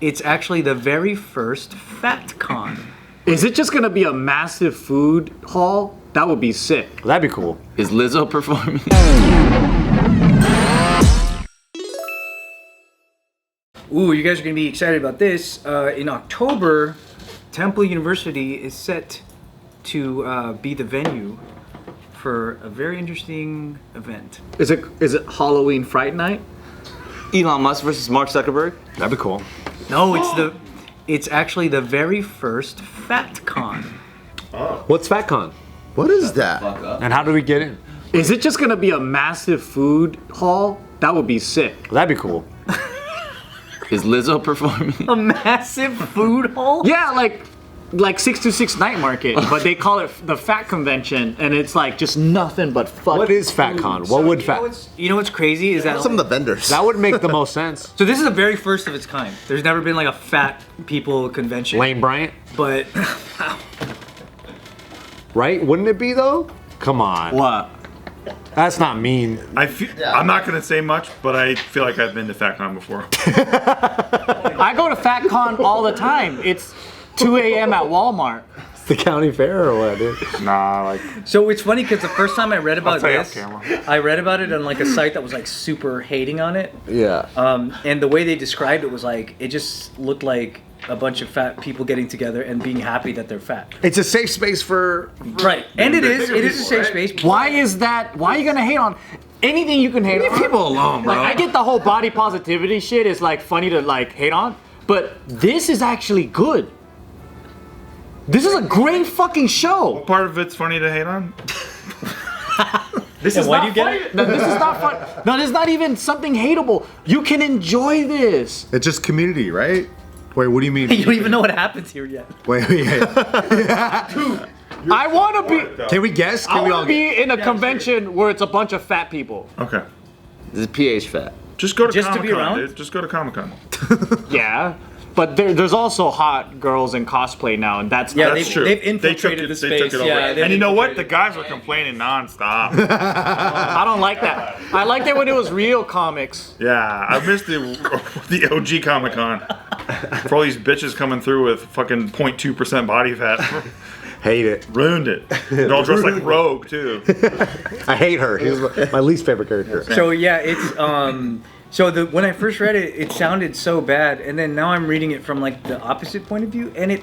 It's actually the very first Fat Con. Is it just gonna be a massive food hall? That would be sick. That'd be cool. Is Lizzo performing? Ooh, you guys are gonna be excited about this. In October, Temple University is set to be the venue for a very interesting event. Is it Halloween Fright Night? Elon Musk versus Mark Zuckerberg? That'd be cool. No, it's actually the very first Fat Con. What's FatCon? What is that? And how do we get in? Is it just gonna be a massive food hall? That would be sick. That'd be cool. Is Lizzo performing? A massive food hall? Yeah, like 626 Night Market, but they call it the Fat Convention, and it's like just nothing but fuck. What is FatCon? What would Fat? You know what's crazy is that Some of the vendors. That would make the most sense. so this is the very first of its kind. There's never been like a fat people convention. Lane Bryant, But right? Wouldn't it be though? Come on. What? That's not mean. I'm not gonna say much, but I feel like I've been to FatCon before. I go to Fat Con all the time. It's 2 a.m. at Walmart. It's the county fair or what, dude? Nah, like so it's funny because the first time I read about tell you this, off camera. I read about it on like a site that was like super hating on it. Yeah. And the way they described it was like it just looked like a bunch of fat people getting together and being happy that they're fat. It's a safe space for. Right. And it is a safe space. Why is that? Why are you gonna hate on anything you can hate on? Leave people alone, bro. Like, I get the whole body positivity shit is like funny to like hate on, but this is actually good. This is a great fucking show. part of it's funny to hate on. This And is why not do you get funny. it? No, this is not fun. No, this is not even something hateable. You can enjoy this. It's just community, right? Wait, what do you mean? You don't even know what happens here yet. Wait, yeah. I want to be. Can we guess? I Can we all want to be in a convention where it's a bunch of fat people. Okay. This is PH fat. Just go to Just to be Comic-Con, around? dude. Just go to Comic-Con. Yeah, but there's also hot girls in cosplay now, and that's Yeah, That's true. they've infiltrated the They took space. it over. Yeah, they've And you know what? The infiltrated. guys were complaining nonstop. I don't like that. I liked it when it was real comics. Yeah, I missed the OG Comic-Con. For all these bitches coming through with fucking 0.2% body fat. Hate it. Ruined it. They're all dressed like Rogue, too. I hate her. She was my least favorite character. So yeah, it's so when I first read it, it sounded so bad, and then now I'm reading it from like the opposite point of view, and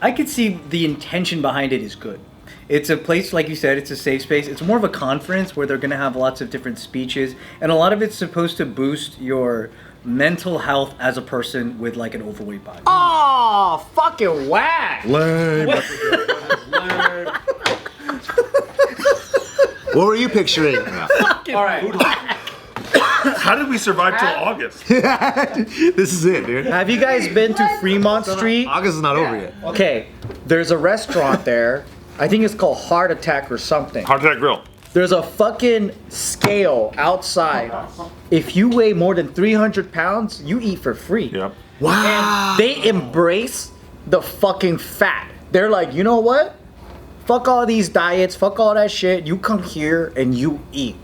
I could see the intention behind it is good. It's a place, like you said, it's a safe space. It's more of a conference where they're going to have lots of different speeches, and a lot of it's supposed to boost your mental health as a person with like an overweight body. Oh, fucking whack! Lame. What were you picturing? All right. How did we survive till August? This is it, dude. Have you guys been to Fremont Street? August is not over yet. Okay, there's a restaurant there. I think it's called Heart Attack or something. Heart Attack Grill. There's a fucking scale outside. If you weigh more than 300 pounds, you eat for free. Yep. And they embrace the fucking fat. They're like, you know what? Fuck all these diets, fuck all that shit. You come here and you eat.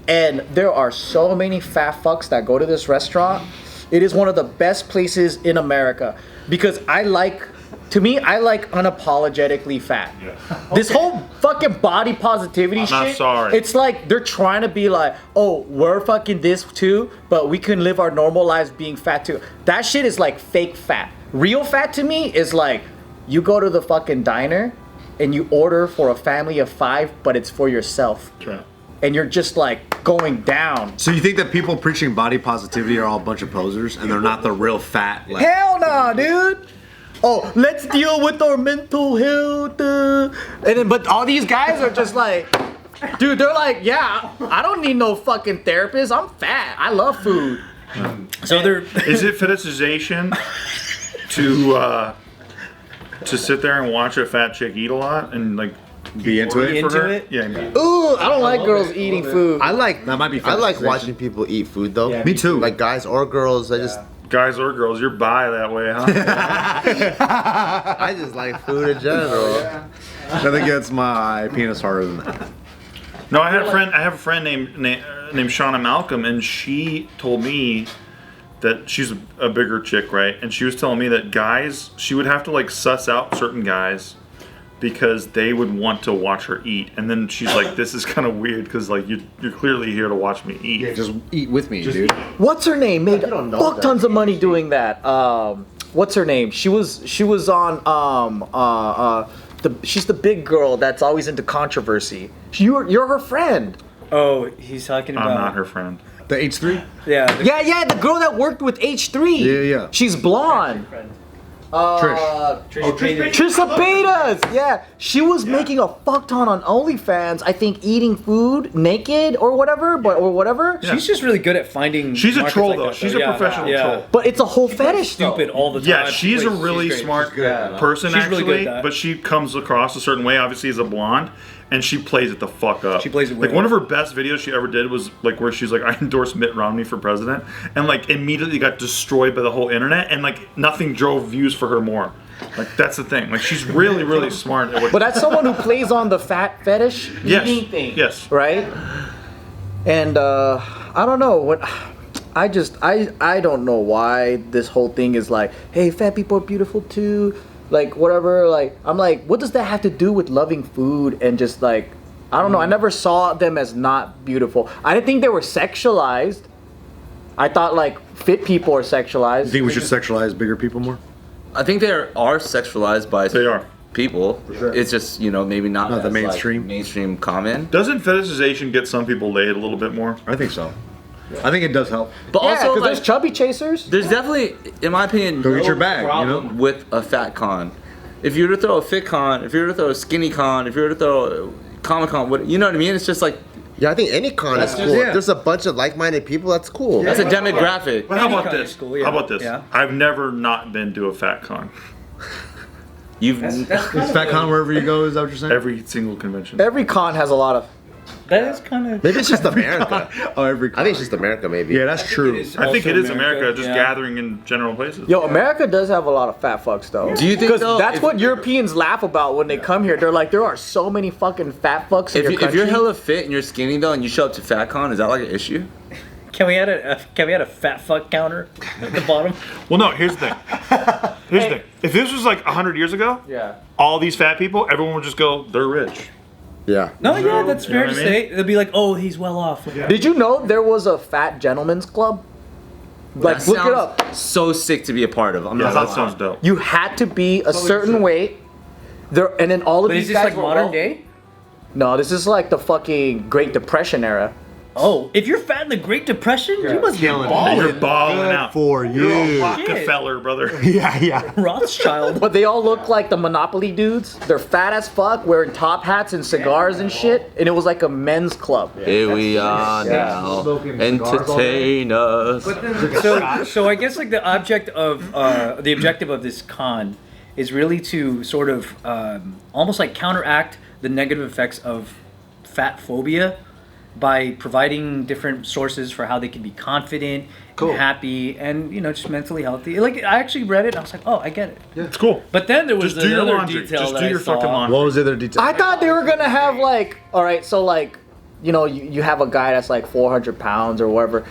And there are so many fat fucks that go to this restaurant. It is one of the best places in America because I like unapologetically fat. Yeah. This whole fucking body positivity shit. not sorry. It's like they're trying to be like, oh, we're fucking this too, but we can live our normal lives being fat too. That shit is like fake fat. Real fat to me is like you go to the fucking diner and you order for a family of 5, but it's for yourself. Right. And you're just like going down. So you think that people preaching body positivity are all a bunch of posers and they're not the real fat? Like, Hell nah, dude. Oh, let's deal with our mental health. And then, but all these guys are just like, dude, they're like, yeah, I don't need no fucking therapist. I'm fat. I love food. So they're Is it fetishization to sit there and watch a fat chick eat a lot and like be into it? into for her? it? Yeah. I mean, Ooh, I don't like girls eating food. I like That might be I like fetishization. watching people eat food though. Yeah, me too. Like guys or girls. I just guys or girls, you're bi that way, huh? I just like food in general. Nothing gets my penis harder than that. No, I have a friend named Shawna Malcolm, and she told me that she's a bigger chick, right? And she was telling me that guys, she would have to like suss out certain guys because they would want to watch her eat. And then she's like, this is kind of weird because like you're clearly here to watch me eat. Yeah, just eat with me, dude. What's her name? Made don't know fuck that. tons of money doing that. What's her name? She was on she's the big girl that's always into controversy. You're her friend. Oh, he's talking I'm about. not her friend. The H3? Yeah. Yeah, the girl that worked with H3. Yeah. She's blonde. Trish. Trisha Paytas. Yeah, she was making a fuck ton on OnlyFans. I think eating food naked or whatever, She's just really good at finding. She's a markets troll like though. that, She's a professional troll. But it's a whole fetish. Stupid though. all the time. Yeah, she's a Great. really great. smart Yeah. person She's really actually, good at that. but she comes across a certain way, obviously as a blonde, and she plays it the fuck up. She plays it like way one of up. her best videos she ever did was like where she's like, I endorse Mitt Romney for president, and like immediately got destroyed by the whole internet, and like nothing drove views for her more. Like that's the thing. Like she's really, really smart at what. But that's someone who plays on the fat fetish Yes. eating thing. Yes. Right? And I don't know what I don't know why this whole thing is like, hey, fat people are beautiful too. Like whatever, like I'm like, what does that have to do with loving food and just like I don't know, I never saw them as not beautiful. I didn't think they were sexualized. I thought like fit people are sexualized. You think we should sexualize bigger people more? I think they are sexualized by They are. people. sure. It's just, you know, maybe not Not the as, like, mainstream. mainstream common. Doesn't fetishization get some people laid a little bit more? I think so. I think it does help. But Yeah, also, because like, there's chubby chasers. there's definitely, in my opinion, Go get no your bag, you problem know? with a fat con. If you were to throw a fit con, if you were to throw a skinny con, if you were to throw a Comic Con, what you know what I mean? It's just like Yeah, I think any con is That's cool. just- If there's a bunch of like-minded people, that's cool. that's a demographic. But how about Comic this? School, yeah. How about this? Yeah. I've never not been to a fat con. You've Is Fat Con wherever you go, is that what you're saying? Every single convention. Every con has a lot of. That is kind of. Maybe it's just America. Oh, every con. I think it's just America, maybe. Yeah, that's true. I think it is America, just yeah. gathering in general places. Yo, America does have a lot of fat fucks though. Do you think, Because though, that's if- what Europeans laugh about when they come here. They're like, there are so many fucking fat fucks in your if country. you're hella fit and you're skinny though, and you show up to Fat Con, is that like an issue? Can we add a fat fuck counter at the bottom? Well, no, here's the thing. Here's the thing. If this was like 100 years ago, Yeah. all these fat people, everyone would just go, they're rich. Yeah. No, yeah, that's You know fair what to I mean? say. They'll be like, oh, he's well off. Did you know there was a fat gentleman's club? Like, That look it sounds up. So sick to be a part of. I'm Yeah, not that gonna sounds lie. dope. You had to be a certain weight. There, and then all of But these is this guys like were modern wealthy. day? No, this is like the fucking Great Depression era. Oh, if you're fat in the Great Depression, you must be You're balling. balling out. For You're a you. Rockefeller, brother. Yeah. Rothschild. But they all look like the Monopoly dudes. They're fat as fuck, wearing top hats and cigars and shit. And it was like a men's club. Here we are now. Entertain us. So I guess like the objective of this con is really to sort of almost like counteract the negative effects of fat phobia by providing different sources for how they can be confident and happy and just mentally healthy. Like I actually read it and I was like, oh, I get it. It's cool. But then there was Just do your another laundry. detail Just that do I your saw. fucking laundry. What was the other detail? I thought they were gonna have like, all right, so like, you have a guy that's like 400 pounds or whatever,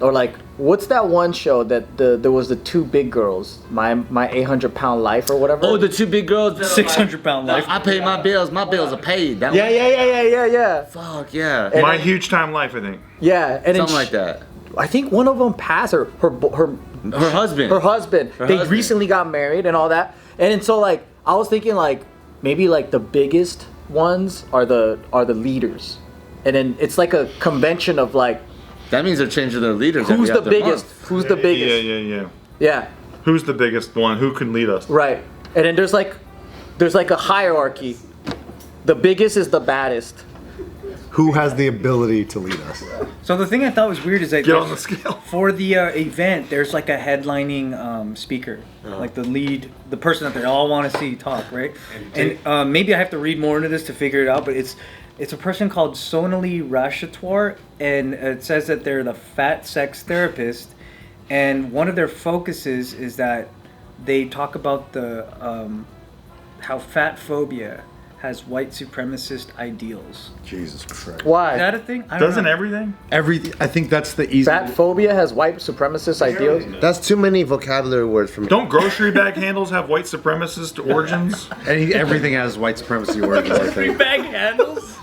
or like, what's that one show that there was the two big girls, my 800-pound life or whatever? Oh, the two big girls. 600-pound life. I pay my bills. My bills are paid. That yeah. Fuck yeah. And My then- huge time life, I think. Yeah, and then Something like that. I think one of them passed her Her husband. her husband. Her They husband. recently got married and all that. And then so like I was thinking like maybe like the biggest ones are the leaders. And then it's like a convention of like That means they're changing their leaders. who's every the other biggest? month. Who's the biggest? Yeah. Yeah. Who's the biggest one? Who can lead us? Right. And then there's like a hierarchy. The biggest is the baddest. Who has the ability to lead us? So the thing I thought was weird is that Get on the scale. for the event, there's like a headlining speaker, like the person that they all want to see talk, right? And maybe I have to read more into this to figure it out, but it's a person called Sonali Rashatwar, and it says that they're the fat sex therapist, and one of their focuses is that they talk about the how fat phobia has white supremacist ideals. Jesus Christ. Is Why? that a thing? I don't Doesn't know. everything? I think that's the easy. Fat phobia has white supremacist ideals. That's too many vocabulary words for me. Don't grocery bag handles have white supremacist origins? Everything has white supremacy words. I think. Bag handles?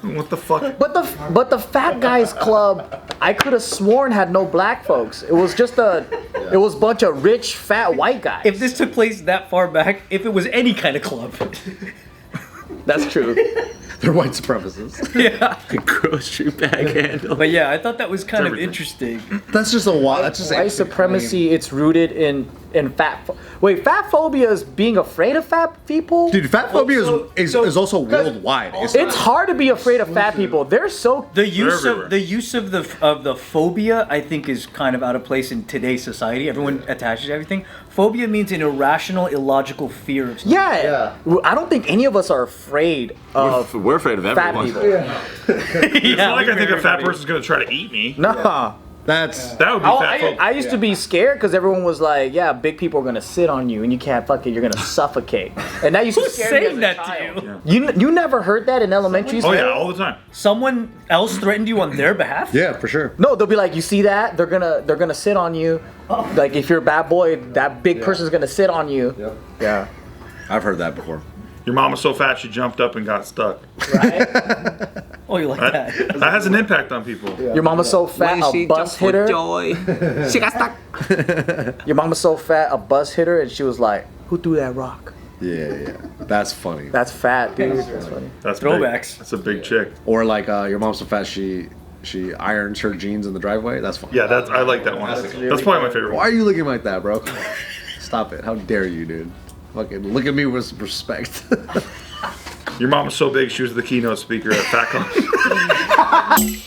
What the fuck? But the fat guys club, I could have sworn had no black folks. It was just it was a bunch of rich fat white guys. If this took place that far back, if it was any kind of club. That's true. They're white supremacists. Yeah. Grocery bag handle. But yeah, I thought that was kind of everything. interesting. That's just a wild. That's just White supremacy, it's rooted in fat. Wait, fat phobia is being afraid of fat people? Dude, fat phobia So- is also worldwide. It's hard to be afraid of fat people. They're so. The use everywhere. of the phobia, I think, is kind of out of place in today's society. Everyone attaches everything. Phobia means an irrational, illogical fear of something. Yeah. I don't think any of us are afraid of We're afraid of fat everyone. people. It's not like I think a fat person's gonna try to eat me. Nah. That's That would be fat phobia. I used to be scared because everyone was like, "Yeah, big people are gonna sit on you and you can't you're gonna suffocate." And that used to Who's scare me saying as a that child. to you? You never heard that in elementary Oh school? yeah, all the time. Someone else threatened you on their behalf? yeah, for sure. No, they'll be like, "You see that? They're gonna sit on you. Like if you're a bad boy, that big person's gonna sit on you." Yep. Yeah. I've heard that before. Your mom was so fat she jumped up and got stuck. Right? Oh, you like that? That has an impact on people. Your mama's so fat a bus hit her. Joy. She got stuck. Your mama's so fat a bus hit her, and she was like, "Who threw that rock?" Yeah. That's funny. That's fat, dude. That's funny. That's Throwbacks. Big. That's a big chick. Or like your mom's so fat she irons her jeans in the driveway. That's funny. Yeah, I like that one. That's probably my favorite Why one. are you looking like that, bro? Stop it. How dare you, dude? Fucking look at me with respect. Your mom was so big she was the keynote speaker at FatCon.